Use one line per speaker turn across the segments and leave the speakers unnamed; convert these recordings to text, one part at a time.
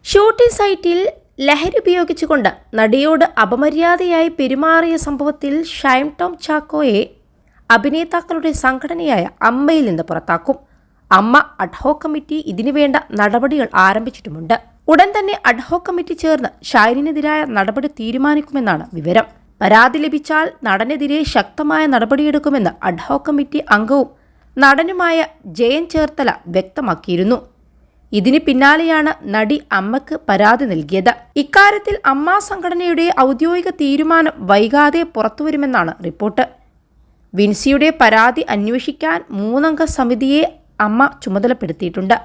Shooting സൈറ്റിൽ ലഹരി ഉപയോഗിച്ചുകൊണ്ട് നടിയോട് അപമര്യാദയായി പെരുമാറിയ സംഭവത്തിൽ ഷൈൻ ടോം ചാക്കോയെ അഭിനേതാക്കളുടെ സംഘടനയായ അമ്മയിൽ നിന്ന് പുറത്താക്കും. അമ്മ അഡ്ഹോക് കമ്മിറ്റി ഇതിനുവേണ്ട നടപടികൾ ആരംഭിച്ചിട്ടുമുണ്ട്. ഉടൻ തന്നെ അഡ്ഹോക് കമ്മിറ്റി ചേർന്ന് ഷൈനിനെതിരായ നടപടി തീരുമാനിക്കുമെന്നാണ് വിവരം. പരാതി ലഭിച്ചാൽ നടനെതിരെ ശക്തമായ നടപടിയെടുക്കുമെന്ന് അഡ്ഹോക് കമ്മിറ്റി അംഗവും നടനുമായ ജയൻ ചേർത്തല വ്യക്തമാക്കിയിരുന്നു. ഇതിന് പിന്നാലെയാണ് നടി അമ്മയ്ക്ക് പരാതി നൽകിയത്. ഇക്കാര്യത്തിൽ അമ്മ സംഘടനയുടെ ഔദ്യോഗിക തീരുമാനം വൈകാതെ പുറത്തുവരുമെന്നാണ് റിപ്പോർട്ട്. വിൻസിയുടെ പരാതി അന്വേഷിക്കാൻ 3 അംഗ സമിതിയെ അമ്മ ചുമതലപ്പെടുത്തിയിട്ടുണ്ട്.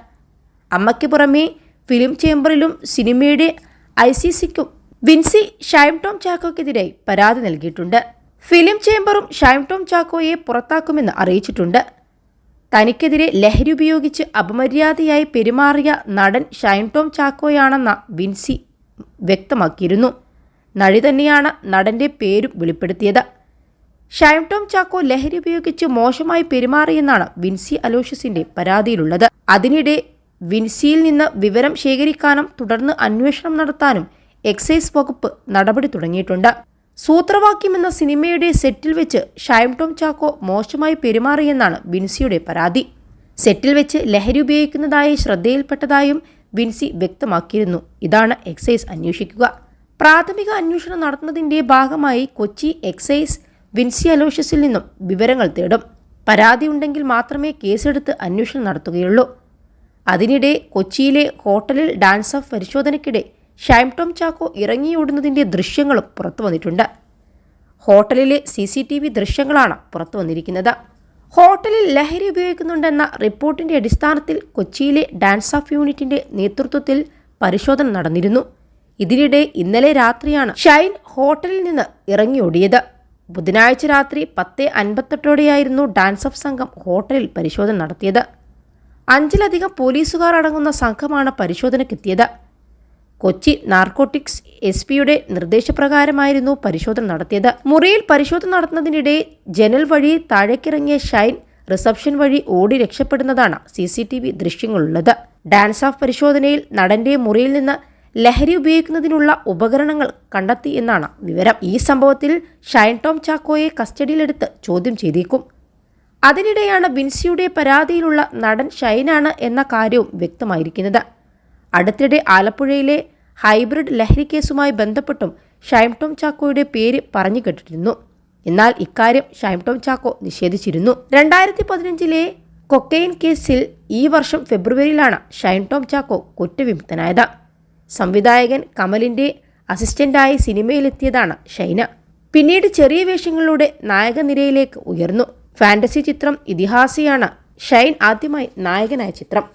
അമ്മയ്ക്ക് പുറമെ ഫിലിം ചേംബറിലും സിനിമയുടെ ICCക്കും വിൻസി ഷൈൻ ടോം ചാക്കോയ്ക്കെതിരെ പരാതി നൽകിയിട്ടുണ്ട്. ഫിലിം ചേംബറും ഷൈൻ ടോം ചാക്കോയെ പുറത്താക്കുമെന്ന് അറിയിച്ചിട്ടുണ്ട്. തനിക്കെതിരെ ലഹരി ഉപയോഗിച്ച് അപമര്യാദയായി പെരുമാറിയ നടൻ ഷൈൻ ടോം ചാക്കോയാണെന്ന വിൻസി വ്യക്തമാക്കിയിരുന്നു. നടി തന്നെയാണ് നടന്റെ പേരും വെളിപ്പെടുത്തിയത്. ഷൈൻ ടോം ചാക്കോ ലഹരി ഉപയോഗിച്ച് മോശമായി പെരുമാറിയെന്നാണ് വിൻസി അലോഷ്യസിന്റെ പരാതിയിലുള്ളത്. അതിനിടെ വിൻസിയിൽ നിന്ന് വിവരം ശേഖരിക്കാനും തുടർന്ന് അന്വേഷണം നടത്താനും എക്സൈസ് വകുപ്പ് നടപടി തുടങ്ങിയിട്ടുണ്ട്. സൂത്രവാക്യം എന്ന സിനിമയുടെ സെറ്റിൽ വെച്ച് ഷൈൻ ടോം ചാക്കോ മോശമായി പെരുമാറിയെന്നാണ് വിൻസിയുടെ പരാതി. സെറ്റിൽ വെച്ച് ലഹരി ഉപയോഗിക്കുന്നതായി ശ്രദ്ധയിൽപ്പെട്ടതായും വിൻസി വ്യക്തമാക്കിയിരുന്നു. ഇതാണ് എക്സൈസ് അന്വേഷിക്കുക. പ്രാഥമിക അന്വേഷണം നടത്തുന്നതിന്റെ ഭാഗമായി കൊച്ചി എക്സൈസ് വിൻസി അലോഷ്യസിൽ നിന്നും വിവരങ്ങൾ തേടും. പരാതി ഉണ്ടെങ്കിൽ മാത്രമേ കേസെടുത്ത് അന്വേഷണം നടത്തുകയുള്ളൂ. അതിനിടെ കൊച്ചിയിലെ ഹോട്ടലിൽ ഡാൻസ് ഓഫ് പരിശോധനയ്ക്കിടെ ഷൈൻ ടോം ചാക്കോ ഇറങ്ങിയോടുന്നതിൻ്റെ ദൃശ്യങ്ങളും പുറത്തു വന്നിട്ടുണ്ട്. ഹോട്ടലിലെ CCTV ദൃശ്യങ്ങളാണ് പുറത്തു വന്നിരിക്കുന്നത്. ഹോട്ടലിൽ ലഹരി ഉപയോഗിക്കുന്നുണ്ടെന്ന റിപ്പോർട്ടിന്റെ അടിസ്ഥാനത്തിൽ കൊച്ചിയിലെ ഡാൻസ് ഓഫ് യൂണിറ്റിന്റെ നേതൃത്വത്തിൽ പരിശോധന നടന്നിരുന്നു. ഇതിനിടെ ഇന്നലെ രാത്രിയാണ് ഷൈൻ ഹോട്ടലിൽ നിന്ന് ഇറങ്ങിയോടിയത്. ബുധനാഴ്ച രാത്രി 10:58ഓടെയായിരുന്നു ഡാൻസ് ഓഫ് സംഘം ഹോട്ടലിൽ പരിശോധന നടത്തിയത്. 5ലധികം പോലീസുകാർ അടങ്ങുന്ന സംഘമാണ് പരിശോധനയ്ക്കെത്തിയത്. കൊച്ചി നാർക്കോട്ടിക്സ് SP-യുടെ നിർദ്ദേശപ്രകാരമായിരുന്നു പരിശോധന നടത്തിയത്. മുറിയിൽ പരിശോധന നടത്തുന്നതിനിടെ ജനൽ വഴി താഴേക്കിറങ്ങിയ ഷൈൻ റിസപ്ഷൻ വഴി ഓടി രക്ഷപ്പെടുന്നതാണ് CCTV ദൃശ്യങ്ങളുള്ളത്. ഡാൻസ് ഓഫ് പരിശോധനയിൽ നടന്റെ മുറിയിൽ നിന്ന് ലഹരി ഉപയോഗിക്കുന്നതിനുള്ള ഉപകരണങ്ങൾ കണ്ടെത്തി എന്നാണ് വിവരം. ഈ സംഭവത്തിൽ ഷൈൻ ടോം ചാക്കോയെ കസ്റ്റഡിയിലെടുത്ത് ചോദ്യം ചെയ്തേക്കും. അതിനിടെയാണ് വിൻസിയുടെ പരാതിയിലുള്ള നടൻ ഷൈനാണ് എന്ന കാര്യവും വ്യക്തമായിരിക്കുന്നത്. അടുത്തിടെ ആലപ്പുഴയിലെ ഹൈബ്രിഡ് ലഹരി കേസുമായി ബന്ധപ്പെട്ടും ഷൈൻ ടോം ചാക്കോയുടെ പേര് പറഞ്ഞു കേട്ടിരുന്നു. എന്നാൽ ഇക്കാര്യം ഷൈൻ ടോം ചാക്കോ നിഷേധിച്ചിരുന്നു. 2015-ലെ കൊക്കൈൻ കേസിൽ ഈ വർഷം ഫെബ്രുവരിയിലാണ് ഷൈൻ ടോം ചാക്കോ കുറ്റവിമുക്തനായത്. സംവിധായകൻ കമലിന്റെ അസിസ്റ്റന്റായി സിനിമയിലെത്തിയതാണ് ഷൈന്. പിന്നീട് ചെറിയ വേഷങ്ങളിലൂടെ നായകനിരയിലേക്ക് ഉയർന്നു. ഫാന്റസി ചിത്രം ഇതിഹാസിയാണ് ഷൈൻ ആദ്യമായി നായകനായ ചിത്രം.